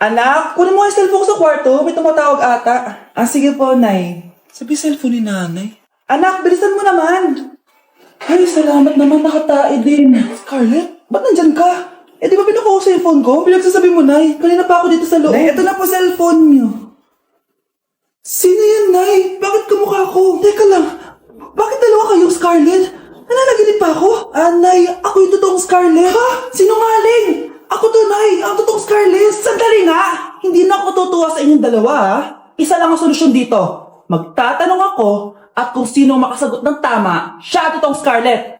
Anak, kunin mo yung cellphone ko sa kwarto. May tumatawag ata. Ah, sige po, Nay. Sabi cellphone ni nanay. Anak, bilisan mo naman. Ay, salamat naman. Nakatae din. Scarlett, ba't nandyan ka? Eh, di ba pinukuha ko sa cellphone ko? Pinagsasabi mo, Nay. Kanina pa ako dito sa loob. Nay, eto na po cellphone niyo. Sino yan, Nay? Bakit kamukha ko? Teka lang. Bakit dalawa kayong Scarlett? Nananaginip pa ako? Ah, Nay, ako yung totoong Scarlett. Ha? Sinungaling! Ako to, Nay! Ang totoong Scarlett! Sandali nga! Hindi na ako tutuwa sa inyong dalawa, ha? Isa lang ang solusyon dito. Magtatanong ako at kung sino makasagot ng tama, siya totoong Scarlett.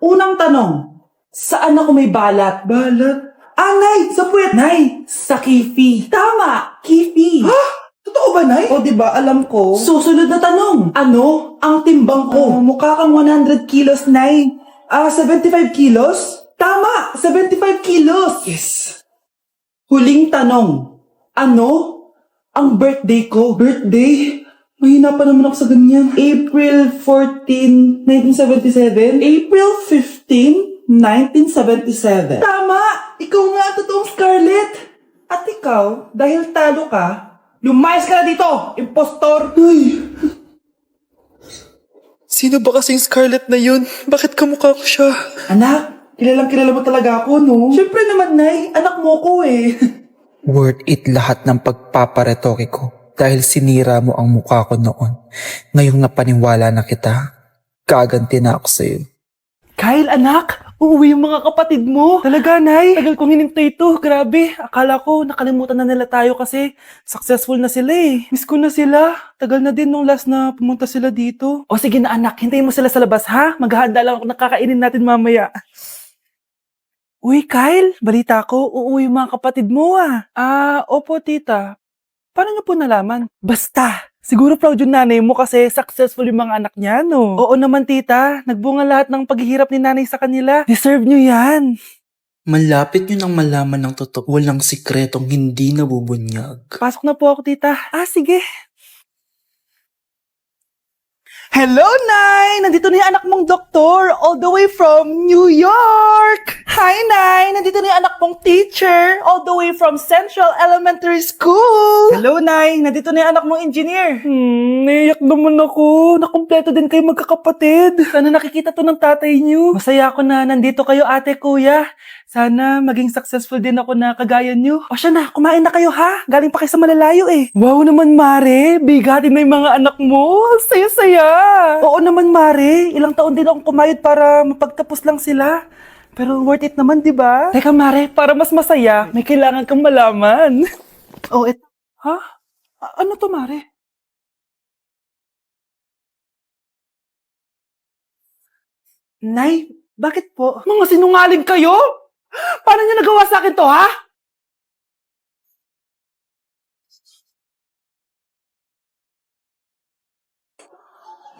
Unang tanong, saan ako may balat? Balat? Ah, Nay! Sa puwet! Nay! Sa kifi. Tama! Kifi. Ha? Totoo ba, Nay? O, diba? Alam ko. Susunod na tanong. Ano ang timbang ko? Mukha kang 100 kilos, Nay. 75 kilos? Tama! 75 kilos! Yes! Huling tanong. Ano ang birthday ko? Birthday? Mahina pa naman ako sa ganyan. April 14, 1977? April 15, 1977. Tama! Ikaw nga, totoong Scarlett! At ikaw, dahil talo ka, lumayas ka na dito, impostor! Ay! Sino ba kasing Scarlett na yun? Bakit kamukha ko siya? Anak, kilala mo talaga ako, no? Siyempre naman, Nay. Anak mo ko eh. Worth it lahat ng pagpaparetoke ko dahil sinira mo ang mukha ko noon. Ngayong napaniwala na kita, gaganti na ako sa'yo. Kyle, anak! Uuwi yung mga kapatid mo! Talaga, Nay! Tagal kong hinintay ito. Grabe. Akala ko nakalimutan na nila tayo kasi successful na sila eh. Miss ko na sila. Tagal na din nung last na pumunta sila dito. O sige na, anak. Hintayin mo sila sa labas, ha? Maghahanda lang ako ng kakainin natin mamaya. Uy, Kyle. Balita ko, uuwi yung mga kapatid mo ah. Opo, tita. Paano niyo po nalaman? Basta! Siguro proud yung nanay mo kasi successful yung mga anak niya, no? Oo naman, tita. Nagbunga lahat ng paghihirap ni nanay sa kanila. Deserve nyo yan. Malapit nyo nang malaman ng totoo. Walang sikretong hindi nabubunyag. Pasok na po ako, tita. Sige. Hello, Nay! Nandito na yung anak mong doktor all the way from New York! Hi, Nay! Nandito na yung anak mong teacher all the way from Central Elementary School! Hello, Nay! Nandito na yung anak mong engineer! Naiyak naman ako. Nakumpleto din kayo magkakapatid. Sana nakikita to ng tatay niyo. Masaya ako na nandito kayo, ate, kuya. Sana maging successful din ako na kagaya niyo. O siya na, kumain na kayo ha? Galing pa kayo sa malalayo eh. Wow naman, Mare. Bigatin na yung mga anak mo. Saya-saya. Oo naman, Mare. Ilang taon din akong kumayod para mapagtapos lang sila. Pero worth it naman, di ba? Teka, Mare, para mas masaya, may kailangan kang malaman. Ha? Ano to, Mare? Nay, bakit po? Mga sinungaling kayo? Paano niya nagawa sa akin to, ha?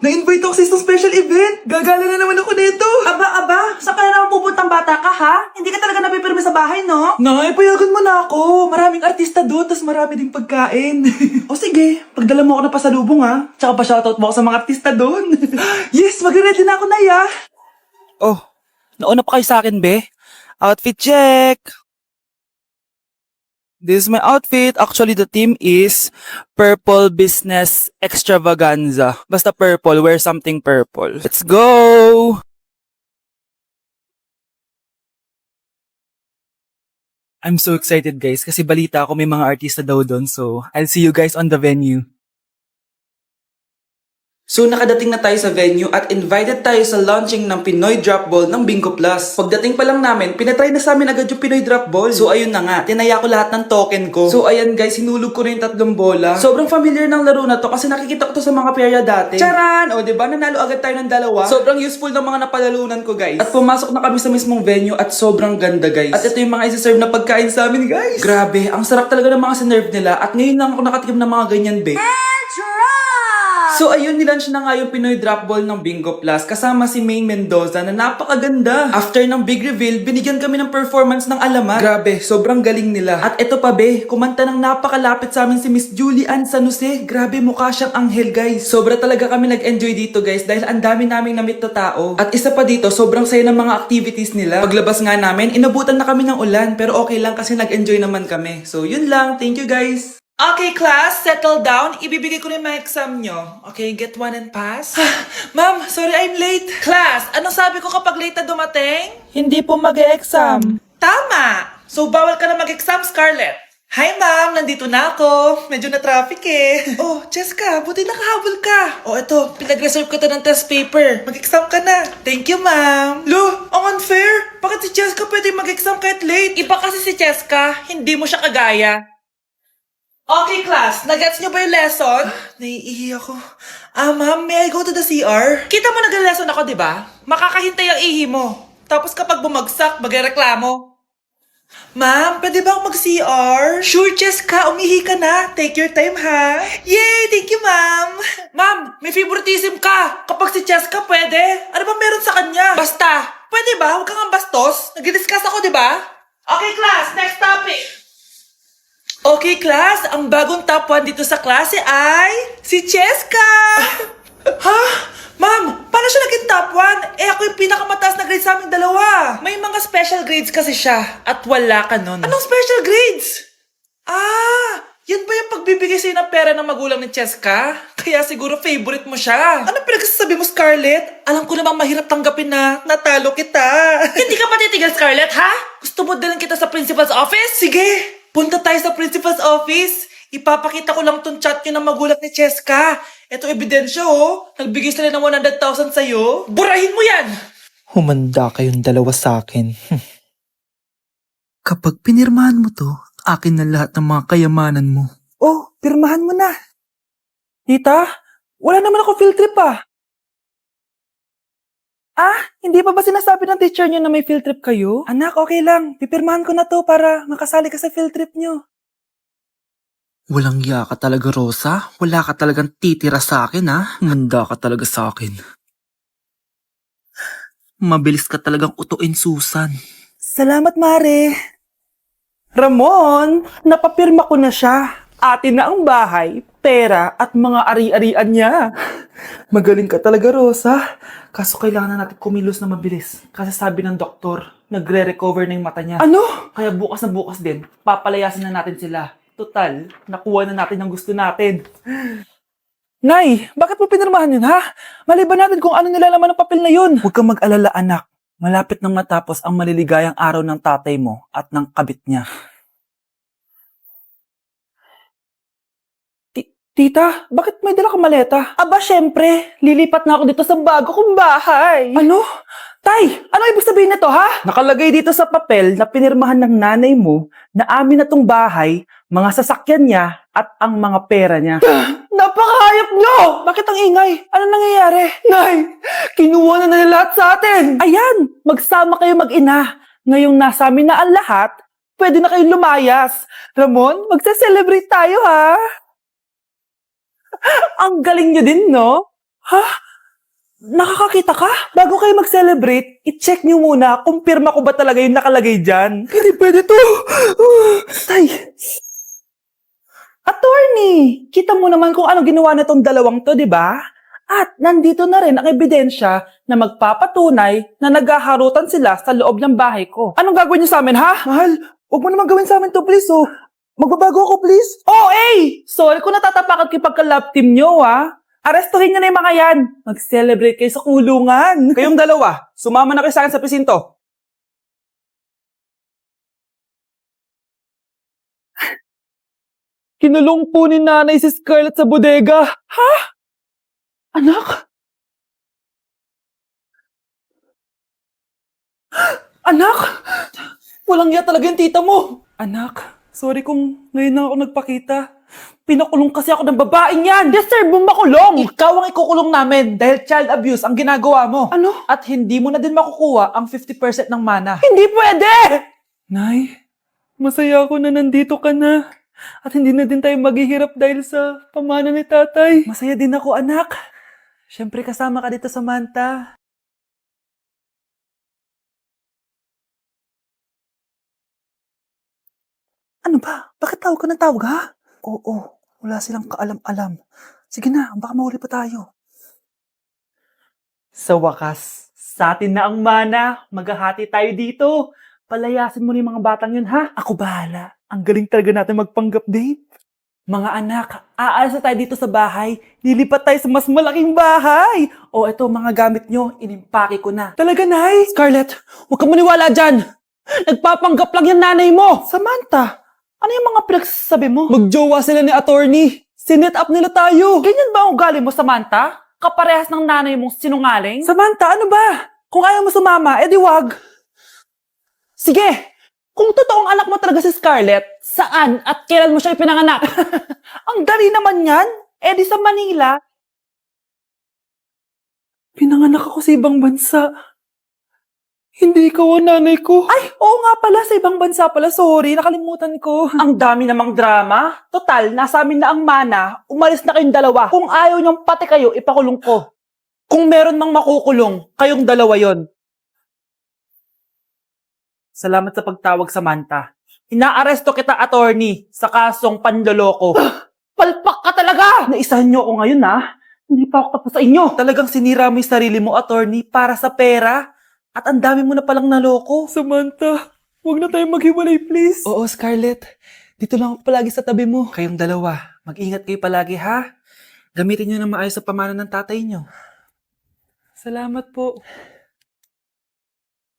Na-invite ako sa isang special event. Gagala na naman ako nito. Aba, saan ka na naman pupuntang bata ka, ha? Hindi ka talaga napipirme sa bahay, no? Nay, payagan mo na ako. Maraming artista doon, tas marami ding pagkain. O sige, pagdala mo ako na pasalubong, ha? Tsaka pa shoutout mo ako sa mga artista doon. Yes, magre-ready na ako, Nay, ha? Oh, nauna pa kayo sa akin, be? Outfit check! This is my outfit. Actually, the theme is Purple Business Extravaganza. Basta purple, wear something purple. Let's go! I'm so excited, guys, kasi balita ako may mga artista daw doon. So, I'll see you guys on the venue. So nakadating na tayo sa venue at invited tayo sa launching ng Pinoy Drop Ball ng Bingo Plus. Pagdating pa lang namin, pinatry na sa amin agad yung Pinoy Drop Ball. So ayun na nga, tinaya ko lahat ng token ko. So ayan guys, hinulog ko na yung 3 bola. Sobrang familiar ng laro na to kasi nakikita ko to sa mga perya dati. Charan! O diba, nanalo agad tayo ng 2. Sobrang useful ng mga napalalunan ko guys. At pumasok na kami sa mismong venue at sobrang ganda guys. At ito yung mga isi-serve na pagkain sa amin guys. Grabe, ang sarap talaga ng mga sinerve nila at ngayon lang ako nakatikim ng mga ganyan be. So ayun, nilaunch na nga yung Pinoy Drop Ball ng Bingo Plus kasama si Maine Mendoza na napakaganda. After ng big reveal, binigyan kami ng performance ng alamat. Grabe, sobrang galing nila. At eto pa be, kumanta ng napakalapit sa amin si Miss Julie Ann San Jose. Grabe, mukha siyang anghel guys. Sobra talaga kami nag-enjoy dito guys dahil ang dami naming na-meet na tao. At isa pa dito, sobrang saya ng mga activities nila. Paglabas nga namin, inabutan na kami ng ulan pero okay lang kasi nag-enjoy naman kami. So yun lang, thank you guys. Okay, class, settle down. Ibibigay ko na yung mga exam nyo. Okay, get one and pass. Ma'am, sorry I'm late. Class, anong sabi ko kapag late na dumating? Hindi po mag-e-exam. Tama! So, bawal ka na mag-exam, Scarlett. Hi, ma'am. Nandito na ako. Medyo na traffic eh. Oh, Cheska, buti nakahabol ka. Oh, eto, pinag-reserve ko to ng test paper. Mag-exam ka na. Thank you, ma'am. Lo, ang unfair. Bakit si Cheska pwede mag-exam kahit late? Iba kasi si Cheska, hindi mo siya kagaya. Okay, class. Nagets nyo ba yung lesson? Naiihi ako. Ma'am, may I go to the CR? Kita mo nag-lesson ako, di ba? Makakahintay ang ihi mo. Tapos kapag bumagsak, magreklamo. Ma'am, pwede ba ako mag-CR? Sure, Cheska. Umihi ka na. Take your time, ha? Yay! Thank you, ma'am. Ma'am, may favoritism ka. Kapag si Cheska, pwede. Ano ba meron sa kanya? Basta. Pwede ba? Huwag kang bastos. Nag-discuss ako, di ba? Okay, class. Next topic. Okay, class. Ang bagong top 1 dito sa klase ay si Cheska. Ha? Ma'am, paano siya naging top 1? Eh, ako yung pinakamataas na grade sa aming dalawa. May mga special grades kasi siya at wala ka nun. Anong special grades? Yan ba yung pagbibigay sa'yo ng pera ng magulang ni Cheska? Kaya siguro favorite mo siya. Ano pinagsasabi mo, Scarlett? Alam ko namang mahirap tanggapin na natalo kita. Hindi ka patitigil, Scarlett, ha? Gusto mo dalhin kita sa principal's office? Sige! Punta tayo sa principal's office. Ipapakita ko lang tong chat nyo ng magulang ni Cheska. Ito ebidensya, oh. Nagbigay sila ng 100,000 sa'yo. Burahin mo yan! Humanda kayong dalawa sa akin. Kapag pinirmahan mo to, akin na lahat ng mga kayamanan mo. Oh, pirmahan mo na. Tita, wala naman ako field trip ah. Hindi pa ba sinasabi ng teacher nyo na may field trip kayo? Anak, okay lang. Pipirmahan ko na to para makasali ka sa field trip nyo. Walang iya ka talaga, Rosa. Wala ka talagang titira sa akin, ha? Manda ka talaga sa akin. Mabilis ka talagang utuin, Susan. Salamat, Mare. Ramon, napapirma ko na siya. Atin na ang bahay, pera at mga ari-arian niya. Magaling ka talaga, Rosa. Kaso kailangan na natin kumilos na mabilis. Kasi sabi ng doktor, nagre-recover na yung mata niya. Ano? Kaya bukas na bukas din, papalayasin na natin sila. Total, nakuha na natin ang gusto natin. Nay, bakit mo pinirmahan yun, ha? Maliban natin kung ano nilalaman ng papel na yun. Huwag kang mag-alala, anak. Malapit nang matapos ang maliligayang araw ng tatay mo at ng kabit niya. Tita, bakit may dala kang maleta? Aba, syempre. Lilipat na ako dito sa bago kong bahay. Ano? Tay, ano ibig sabihin nito, ha? Nakalagay dito sa papel na pinirmahan ng nanay mo na amin na tong bahay, mga sasakyan niya at ang mga pera niya. Napakahayop nyo! Bakit ang ingay? Ano nangyayari? Nay, kinuha na nila lahat sa atin. Ayan, magsama kayo mag-ina. Ngayong nasa amin na ang lahat, pwede na kayong lumayas. Ramon, magsa-celebrate tayo, ha? Ang galing nyo din, no? Ha? Nakakakita ka? Bago kayo mag-celebrate, i-check nyo muna kung pirma ko ba talaga yung nakalagay dyan. Pwede to. Tay. Attorney, kita mo naman kung ano ginawa na tong dalawang to, di ba? At nandito na rin ang ebidensya na magpapatunay na naghaharutan sila sa loob ng bahay ko. Anong gagawin nyo sa amin, ha? Mahal, huwag mo naman gawin sa amin to, please, oh. Magbabago ako, please. Oh, sorry kung natatapakan kayo pagka-love team nyo, ha? Arestuhin nyo na yung mga yan. Mag-celebrate kayo sa kulungan. Kayong dalawa, sumama na kayo sa akin sa presinto. Kinulong po ni nanay si Scarlett sa bodega. Ha? Anak? Anak? Walang iya talaga yung tita mo. Anak, sorry kung ngayon na ako nagpakita. Pinakulong kasi ako ng babaeng yan. Deserve mong makulong. Ikaw ang ikukulong namin dahil child abuse ang ginagawa mo. Ano? At hindi mo na din makukuha ang 50% ng mana. Hindi pwede! Nay, masaya ako na nandito ka na. At hindi na din tayo maghihirap dahil sa pamana ni tatay. Masaya din ako, anak. Siyempre kasama ka dito, Samantha. Ano ba? Bakit tawag ka ng tawag, ha? Oo, wala silang kaalam-alam. Sige na, baka mahuli pa tayo. Sa wakas, sa atin na ang mana. Maghahati tayo dito. Palayasin mo na yung mga batang yun, ha? Ako bahala. Ang galing talaga natin magpanggap date. Mga anak, aalis na tayo dito sa bahay. Lilipat tayo sa mas malaking bahay. O eto, mga gamit nyo, inimpake ko na. Talaga, Nay? Scarlett, huwag ka maniwala dyan. Nagpapanggap lang yung nanay mo. Samantha, ano yung mga pinagsasabi mo? Magjowa sila ni attorney. Sinet up nila tayo. Ganyan ba ang ugali mo, Samantha? Kaparehas ng nanay mong sinungaling? Samantha, ano ba? Kung ayaw mo sumama, edi wag. Sige, kung totoong anak mo talaga si Scarlett, saan at kailan mo siya ipinanganak? Ang dali naman yan. Edi sa Manila. Pinanganak ako sa ibang bansa. Hindi ikaw ang nanay ko. Ay, oo nga pala, sa ibang bansa pala. Sorry, nakalimutan ko. Ang dami namang drama. Total, nasa amin na ang mana. Umalis na kayong dalawa. Kung ayaw niyong pati kayo, ipakulong ko. Kung meron mang makukulong, kayong dalawa yon. Salamat sa pagtawag, Samantha. Inaaresto kita, attorney, sa kasong panloloko. Palpak ka talaga! Naisahan niyo ako ngayon, ha? Hindi pa ako tapos sa inyo. Talagang sinira mo yung sarili mo, attorney, para sa pera. At ang dami mo na palang naloko. Samantha, huwag na tayong maghiwalay, please. Oo, Scarlett. Dito lang ako palagi sa tabi mo. Kayong dalawa, mag-ingat kayo palagi, ha? Gamitin niyo na maayos sa pamana ng tatay niyo. Salamat po.